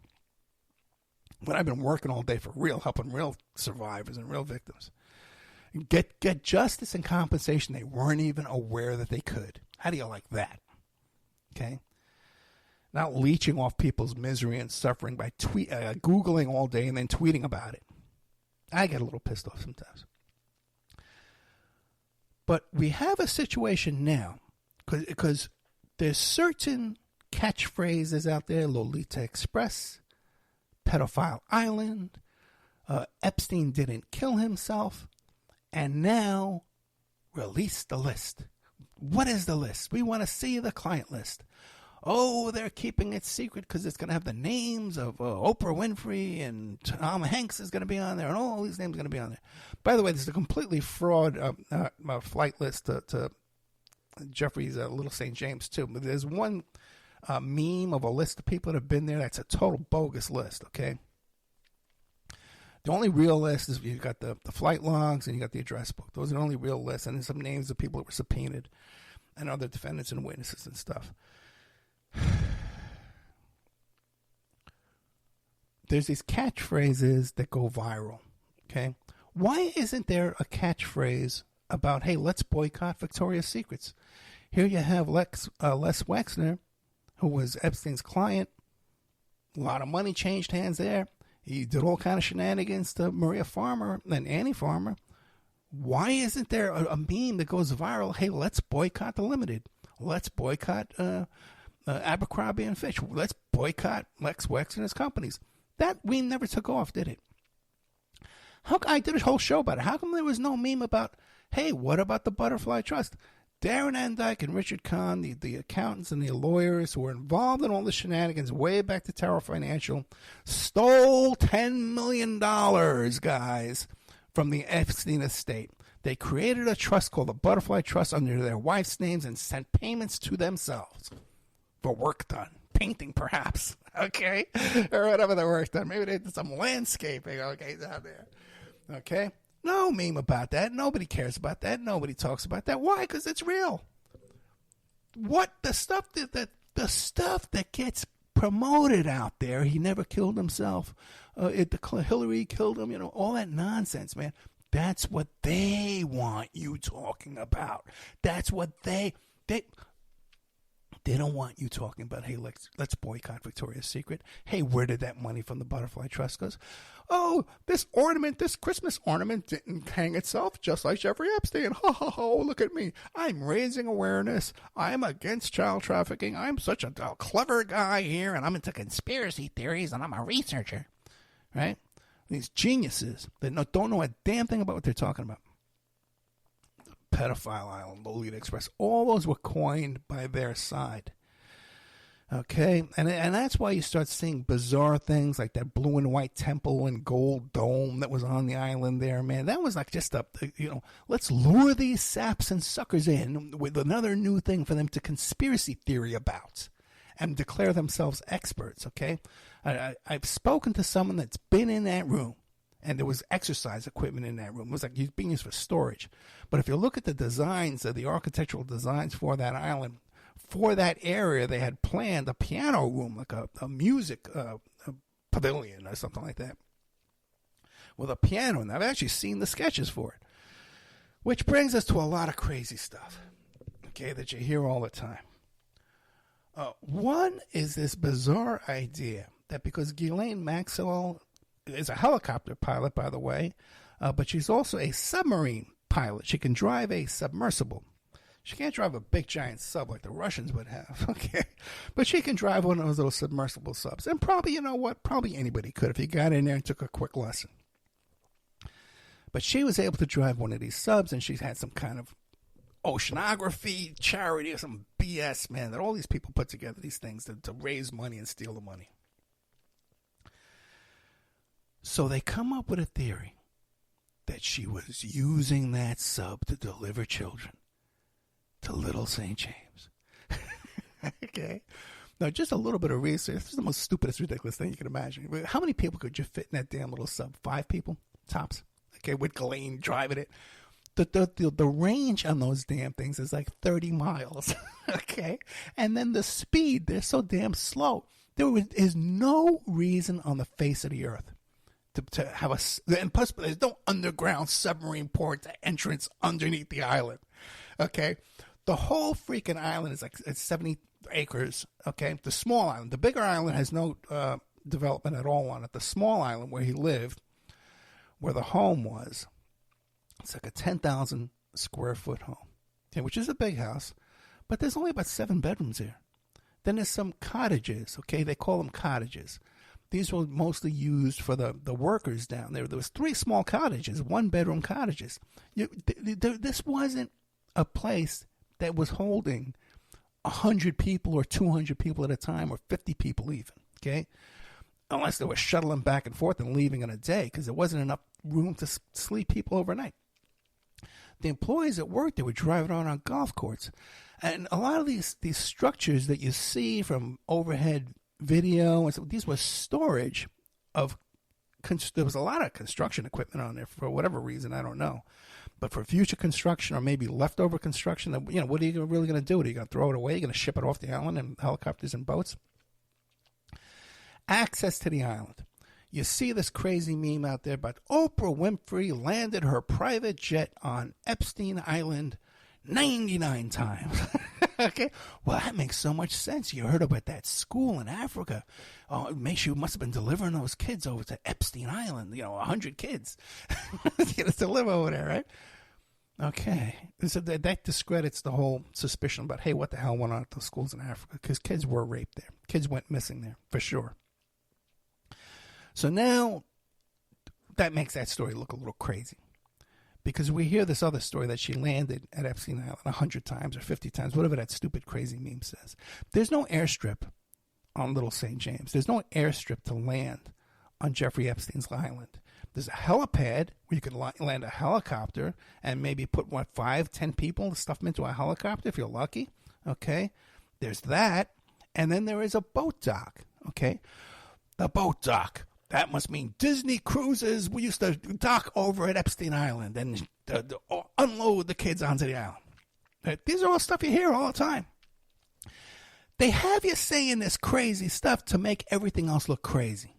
But I've been working all day for real, helping real survivors and real victims. Get justice and compensation they weren't even aware that they could. How do you like that? Okay? Not leeching off people's misery and suffering by Googling all day and then tweeting about it. I get a little pissed off sometimes. But we have a situation now, because there's certain catchphrases out there, Lolita Express, Pedophile Island, Epstein didn't kill himself, and now release the list. What is the list? We want to see the client list. Oh, they're keeping it secret because it's going to have the names of Oprah Winfrey and Tom Hanks is going to be on there, and all these names are going to be on there. By the way, this is a completely fraud flight list to Jeffrey's Little St. James, too. But there's one meme of a list of people that have been there. That's a total bogus list, okay? The only real list is you've got the flight logs and you got the address book. Those are the only real lists. And then some names of people that were subpoenaed and other defendants and witnesses and stuff. There's these catchphrases that go viral, okay? Why isn't there a catchphrase about, hey, let's boycott Victoria's Secrets? Here you have Les Wexner, who was Epstein's client. A lot of money changed hands there. He did all kind of shenanigans to Maria Farmer and Annie Farmer. Why isn't there a meme that goes viral? Hey, let's boycott the Limited. Let's boycott Abercrombie and Fitch. Let's boycott Lex Wexner's companies. That meme never took off, did it? I did a whole show about it. How come there was no meme about, hey, what about the Butterfly Trust? Darren Endyke and Richard Kahn, the accountants and the lawyers who were involved in all the shenanigans way back to Tower Financial, stole $10 million, guys, from the Epstein estate. They created a trust called the Butterfly Trust under their wives' names and sent payments to themselves for work done. Painting, perhaps, okay? Or whatever the work done. Maybe they did some landscaping, okay, down there. Okay? No meme about that. Nobody cares about that. Nobody talks about that. Why? Because it's real. What the stuff that gets promoted out there? He never killed himself. Hillary killed him. All that nonsense, man. That's what they want you talking about. That's what they don't want you talking about, hey, let's boycott Victoria's Secret. Hey, where did that money from the Butterfly Trust go? Oh, this Christmas ornament didn't hang itself, just like Jeffrey Epstein. Ha, ha, ha, look at me. I'm raising awareness. I'm against child trafficking. I'm such a clever guy here, and I'm into conspiracy theories, and I'm a researcher. Right? These geniuses that don't know a damn thing about what they're talking about. Pedophile Island, Lolita Express, all those were coined by their side. Okay? And that's why you start seeing bizarre things like that blue and white temple and gold dome that was on the island there, man. That was like just let's lure these saps and suckers in with another new thing for them to conspiracy theory about and declare themselves experts, okay? I've spoken to someone that's been in that room. And there was exercise equipment in that room. It was like being used for storage. But if you look at the designs, the architectural designs for that island, for that area, they had planned a piano room, like a music a pavilion or something like that, with a piano. And I've actually seen the sketches for it. Which brings us to a lot of crazy stuff, okay, that you hear all the time. One is this bizarre idea that because Ghislaine Maxwell is a helicopter pilot, by the way, but she's also a submarine pilot. She can drive a submersible. She can't drive a big giant sub like the Russians would have, okay? But she can drive one of those little submersible subs. And probably, probably anybody could if you got in there and took a quick lesson. But she was able to drive one of these subs, and she's had some kind of oceanography charity or some BS, man, that all these people put together these things to raise money and steal the money. So they come up with a theory that she was using that sub to deliver children to Little St. James. Okay? Now, just a little bit of research. This is the most stupidest, ridiculous thing you can imagine. How many people could you fit in that damn little sub? 5 people? Tops. Okay, with Ghislaine driving it. The range on those damn things is like 30 miles. Okay? And then the speed, they're so damn slow. There is no reason on the face of the earth to have and plus there's no underground submarine port entrance underneath the island. Okay? The whole freaking island is like it's 70 acres. Okay? The small island. The bigger island has no development at all on it. The small island where he lived, where the home was, it's like a 10,000 square foot home. Okay, which is a big house, but there's only about 7 bedrooms here. Then there's some cottages. Okay? They call them cottages. These were mostly used for the workers down there. There was 3 small cottages, 1-bedroom cottages. This wasn't a place that was holding 100 people or 200 people at a time or 50 people even, okay? Unless they were shuttling back and forth and leaving in a day because there wasn't enough room to sleep people overnight. The employees that worked there were driving around on golf courts. And a lot of these structures that you see from overhead video, and so these were storage of, there was a lot of construction equipment on there for whatever reason, I don't know. But for future construction or maybe leftover construction, what are you really going to do? Are you going to throw it away? Are you going to ship it off the island in helicopters and boats? Access to the island. You see this crazy meme out there about Oprah Winfrey landed her private jet on Epstein Island 99 times. Okay. Well, that makes so much sense. You heard about that school in Africa. Oh, it makes you must have been delivering those kids over to Epstein Island. 100 kids. To live over there, right? Okay. So that discredits the whole suspicion about, hey, what the hell went on at those schools in Africa? Because kids were raped there. Kids went missing there, for sure. So now that makes that story look a little crazy. Because we hear this other story that she landed at Epstein Island 100 times or 50 times, whatever that stupid crazy meme says. There's no airstrip on Little St. James. There's no airstrip to land on Jeffrey Epstein's island. There's a helipad where you could land a helicopter and maybe put, 5-10 people to stuff them into a helicopter if you're lucky. Okay? There's that. And then there is a boat dock. Okay? The boat dock. That must mean Disney cruises. We used to dock over at Epstein Island and unload the kids onto the island. These are all stuff you hear all the time. They have you saying this crazy stuff to make everything else look crazy.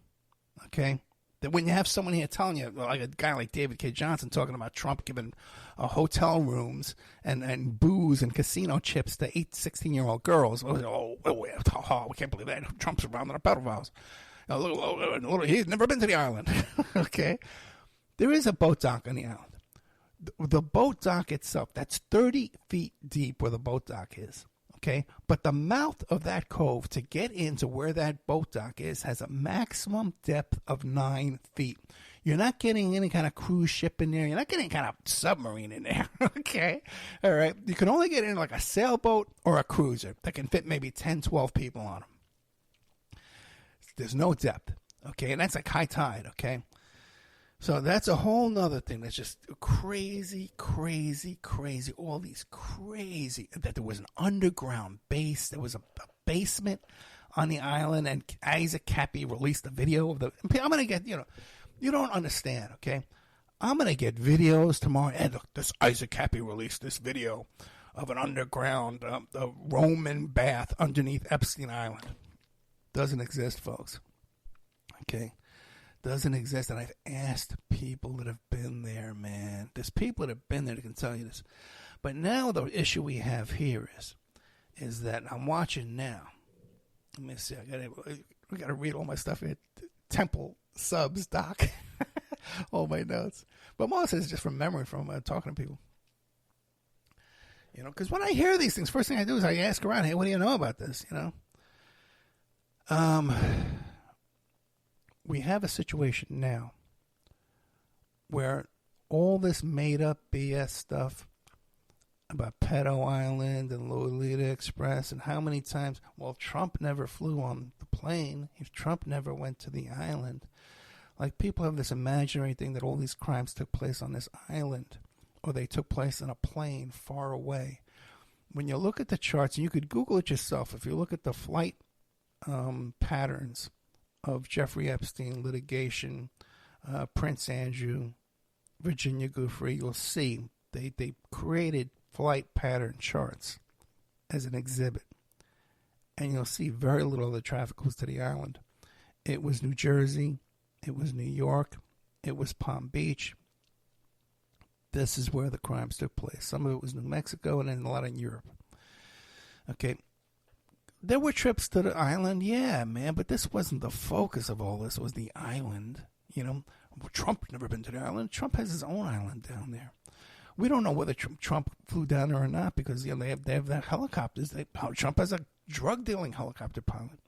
Okay? That when you have someone here telling you, like a guy like David K. Johnson talking about Trump giving hotel rooms and booze and casino chips to 16-year-old girls. We can't believe that. Trump's rounding up pedophiles. He's never been to the island. Okay? There is a boat dock on the island. The boat dock itself, that's 30 feet deep where the boat dock is. Okay? But the mouth of that cove to get into where that boat dock is has a maximum depth of 9 feet. You're not getting any kind of cruise ship in there. You're not getting any kind of submarine in there. Okay? All right? You can only get in like a sailboat or a cruiser that can fit maybe 10, 12 people on them. There's no depth, okay? And that's like high tide, okay? So that's a whole nother thing that's just crazy. All these crazy, that there was an underground base. There was a basement on the island, and Isaac Cappy released a video of I'm going to get, you don't understand, okay? I'm going to get videos tomorrow. And look, this Isaac Cappy released this video of an underground Roman bath underneath Epstein Island. Doesn't exist, folks. Okay? Doesn't exist. And I've asked people that have been there, man. There's people that have been there that can tell you this. But now the issue we have here is that I'm watching now. Let me see. I got to read all my stuff here. Temple subs doc. All my notes. But most of it's just from memory from talking to people. Because when I hear these things, first thing I do is I ask around, hey, what do you know about this, We have a situation now where all this made-up BS stuff about Pedo Island and Lolita Express and how many times, Trump never flew on the plane. Trump never went to the island. Like, people have this imaginary thing that all these crimes took place on this island or they took place in a plane far away. When you look at the charts, and you could Google it yourself, if you look at the flight patterns of Jeffrey Epstein litigation, Prince Andrew, Virginia Giuffre, you'll see they created flight pattern charts as an exhibit. And you'll see very little of the traffic goes to the island. It was New Jersey. It was New York. It was Palm Beach. This is where the crimes took place. Some of it was New Mexico and then a lot in Europe. Okay. There were trips to the island, yeah, man, but this wasn't the focus of all this. It was the island, Trump never been to the island. Trump has his own island down there. We don't know whether Trump flew down there or not because they have that helicopters. Trump has a drug-dealing helicopter pilot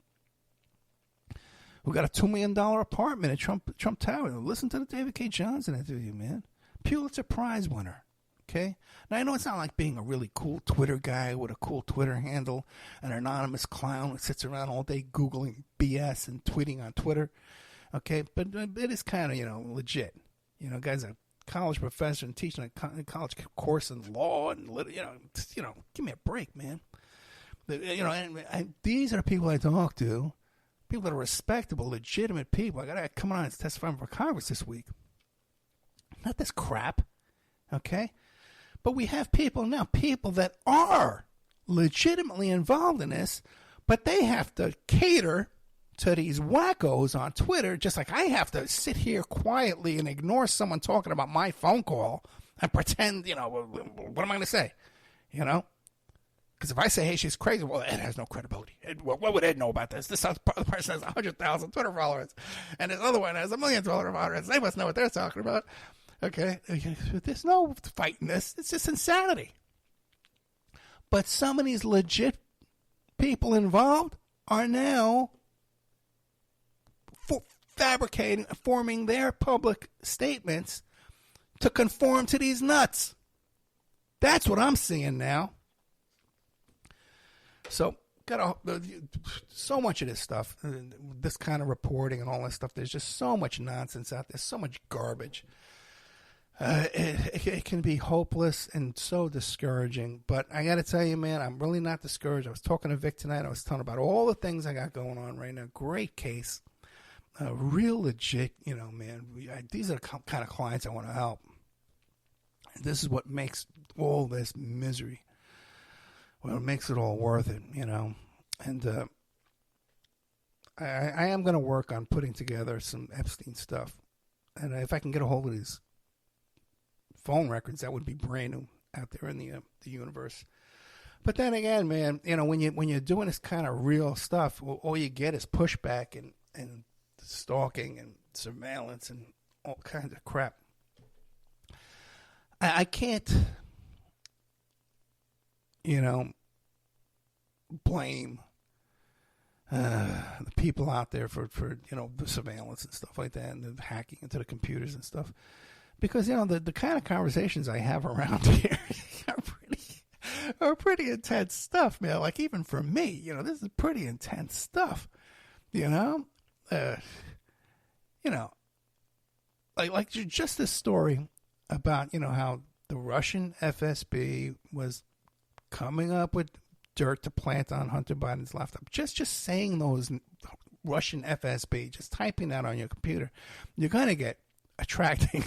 who got a $2 million apartment at Trump Tower. Listen to the David K. Johnson interview, man. Pulitzer Prize winner. Okay? Now, I know it's not like being a really cool Twitter guy with a cool Twitter handle, an anonymous clown who sits around all day Googling BS and tweeting on Twitter. Okay? But it is kind of, legit. Guy's a college professor and teaching a college course in law and, give me a break, man. And these are people I talk to, people that are respectable, legitimate people. I got to come on and testify for Congress this week. Not this crap. Okay? But we have people that are legitimately involved in this, but they have to cater to these wackos on Twitter, just like I have to sit here quietly and ignore someone talking about my phone call and pretend, what am I going to say? Because if I say, hey, she's crazy, well, Ed has no credibility. What would Ed know about this? This other person has 100,000 Twitter followers, and this other one has 1 million Twitter followers. They must know what they're talking about. Okay? There's no fighting this. It's just insanity. But some of these legit people involved are now fabricating, forming their public statements to conform to these nuts. That's what I'm seeing now. So, so much of this stuff, this kind of reporting and all this stuff, there's just so much nonsense out there, so much garbage. It can be hopeless and so discouraging. But I got to tell you, man, I'm really not discouraged. I was talking to Vic tonight. I was telling about all the things I got going on right now. Great case. Real legit, man. These are the kind of clients I want to help. And this is what makes all this misery. Well, it makes it all worth it, And I am going to work on putting together some Epstein stuff. And if I can get a hold of these phone records, that would be brand new out there in the universe. But then again, man, when you're doing this kind of real stuff, all you get is pushback and stalking and surveillance and all kinds of crap. I can't, blame the people out there for the surveillance and stuff like that, and the hacking into the computers and stuff, because the kind of conversations I have around here are pretty intense stuff, man. Like, even for me, this is pretty intense stuff. Like just this story about how the Russian FSB was coming up with dirt to plant on Hunter Biden's laptop. Just saying those Russian FSB, just typing that on your computer, you're going to get attracting,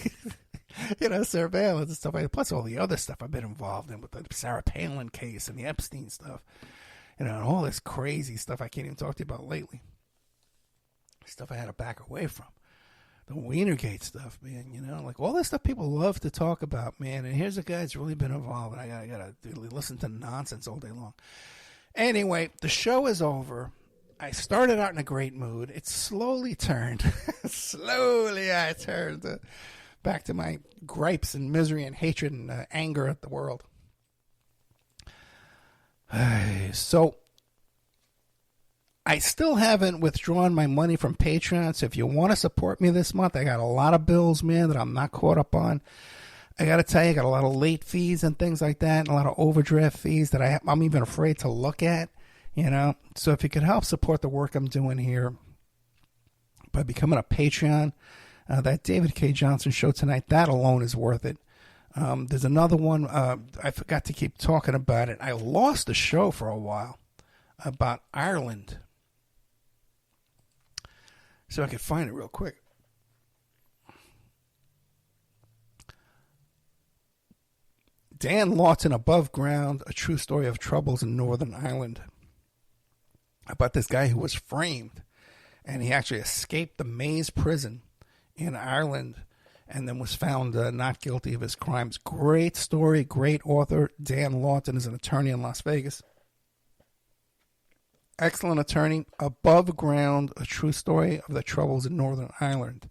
surveillance and stuff like that. Plus all the other stuff I've been involved in with the Sarah Palin case and the Epstein stuff, and all this crazy stuff I can't even talk to you about lately. Stuff I had to back away from. The Wienergate stuff, man, like all this stuff people love to talk about, man. And here's a guy that's really been involved, and I gotta listen to nonsense all day long. Anyway, the show is over. I started out in a great mood. It slowly turned. I turned back to my gripes and misery and hatred and anger at the world. So, I still haven't withdrawn my money from Patreon, so if you want to support me this month, I got a lot of bills, man, that I'm not caught up on. I got to tell you, I got a lot of late fees and things like that, and a lot of overdraft fees that I'm even afraid to look at, So if you could help support the work I'm doing here by becoming a Patreon, that David K. Johnson show tonight, that alone is worth it. There's another one, I forgot to keep talking about it. I lost the show for a while about Ireland. So I could find it real quick. Dan Lawton, Above Ground, a true story of troubles in Northern Ireland. About this guy who was framed, and he actually escaped the Maze prison in Ireland and then was found not guilty of his crimes. Great story, great author. Dan Lawton is an attorney in Las Vegas. Excellent attorney. Above Ground, a true story of the troubles in Northern Ireland.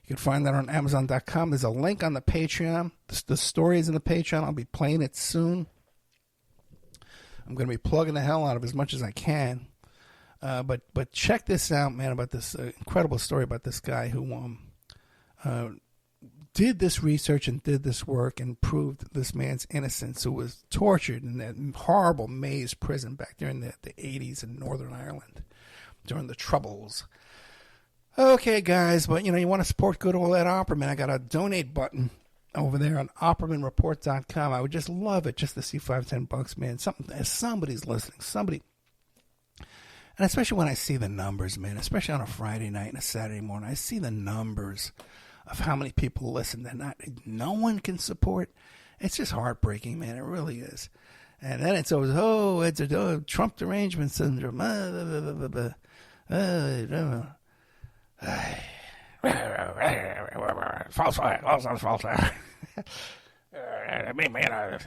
You can find that on Amazon.com. There's a link on the Patreon. The story is in the Patreon. I'll be playing it soon. I'm going to be plugging the hell out of as much as I can. But check this out, man, about this incredible story about this guy who did this research and did this work and proved this man's innocence, who was tortured in that horrible Maze prison back there in the 80s in Northern Ireland during the Troubles. Okay, guys, but you want to support good old Ed Opperman. I got a donate button over there on OppermanReport.com. I would just love it just to see $5-10, man. Somebody's listening. Somebody. And especially when I see the numbers, man, especially on a Friday night and a Saturday morning, I see the numbers of how many people listen that no one can support. It's just heartbreaking, man. It really is. And then it's always, it's a Trump derangement syndrome. False flag. Me, man.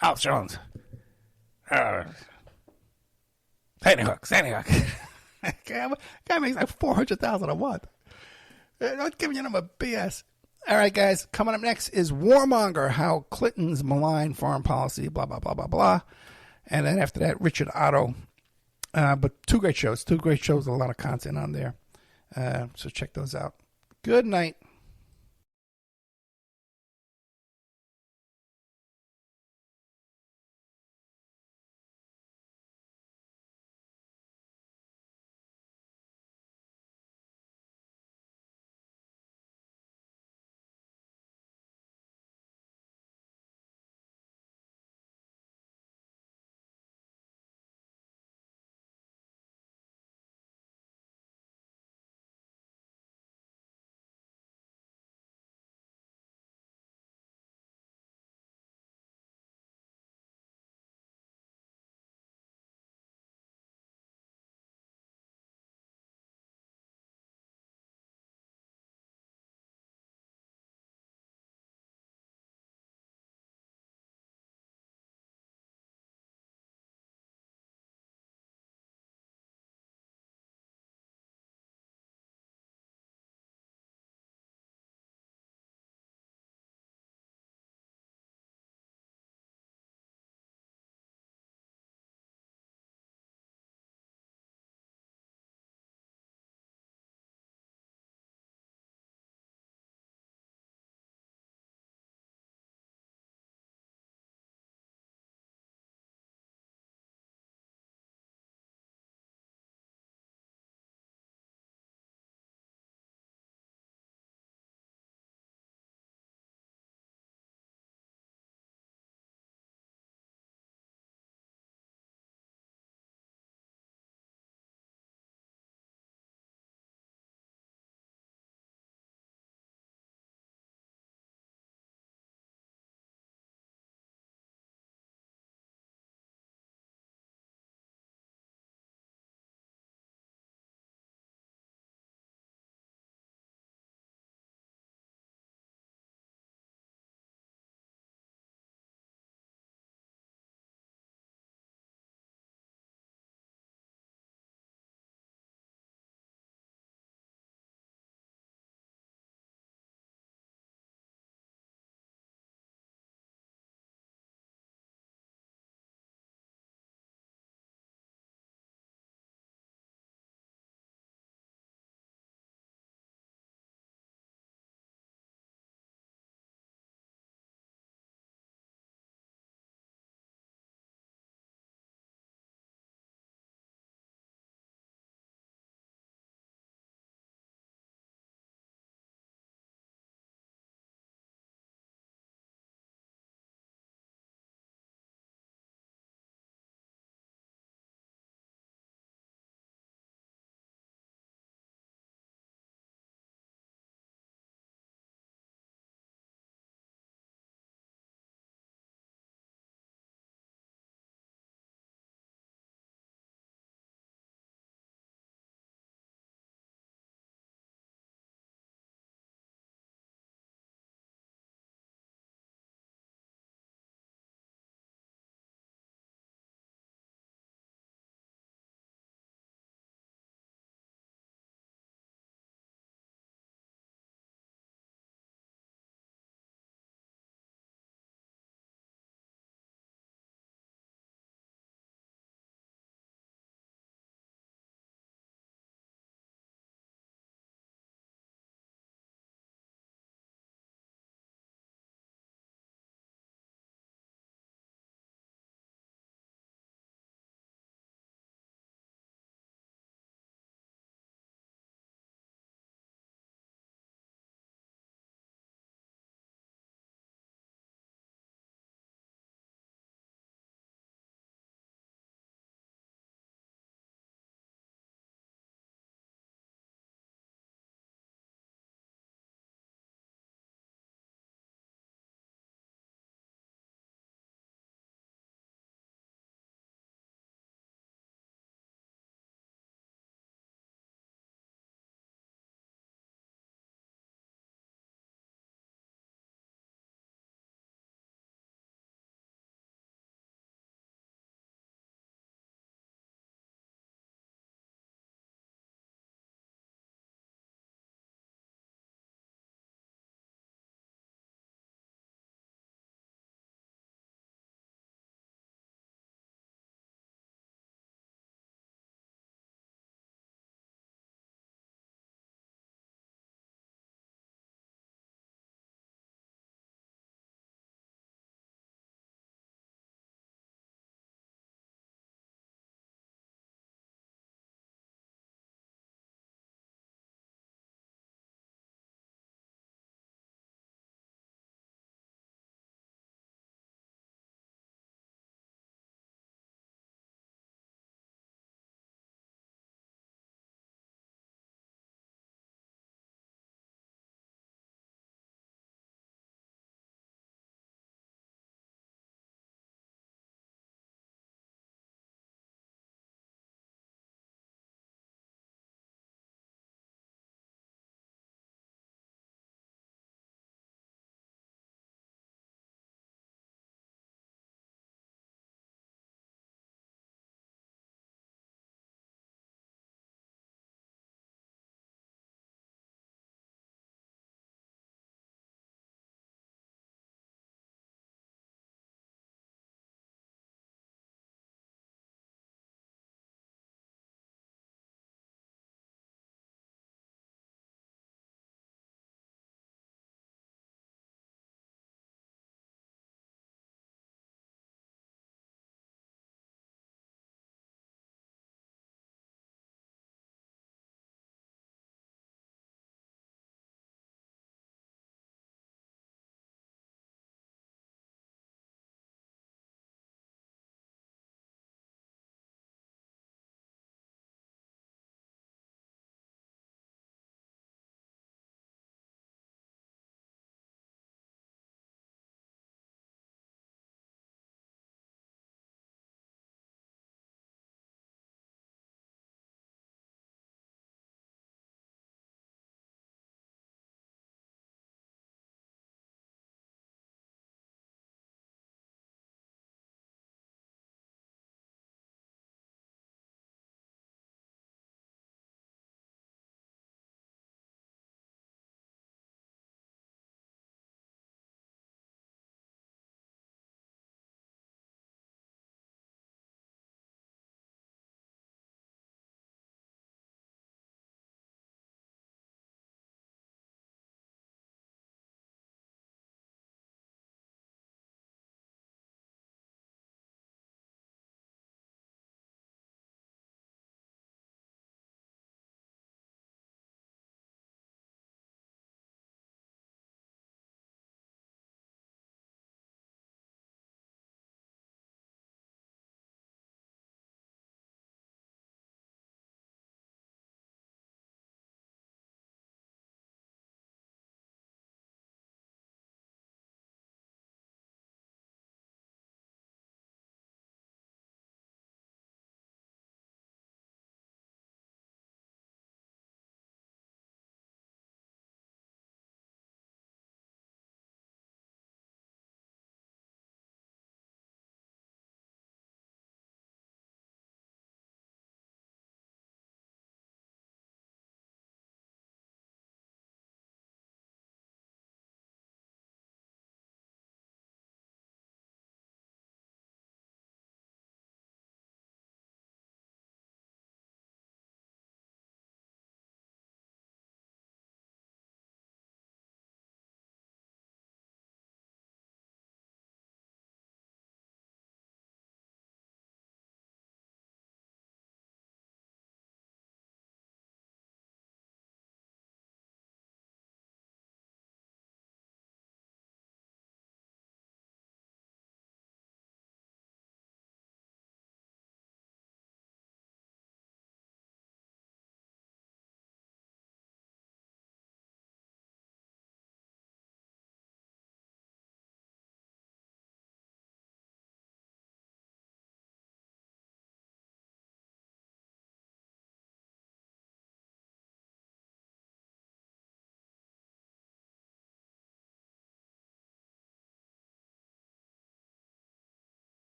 Alex Jones. Sandy Hook. Guy makes like $400,000 a month. Not giving you number BS. All right, guys. Coming up next is Warmonger, how Clinton's malign foreign policy, blah, blah, blah, blah, blah. And then after that, Richard Otto. But two great shows, a lot of content on there. So check those out. Good night.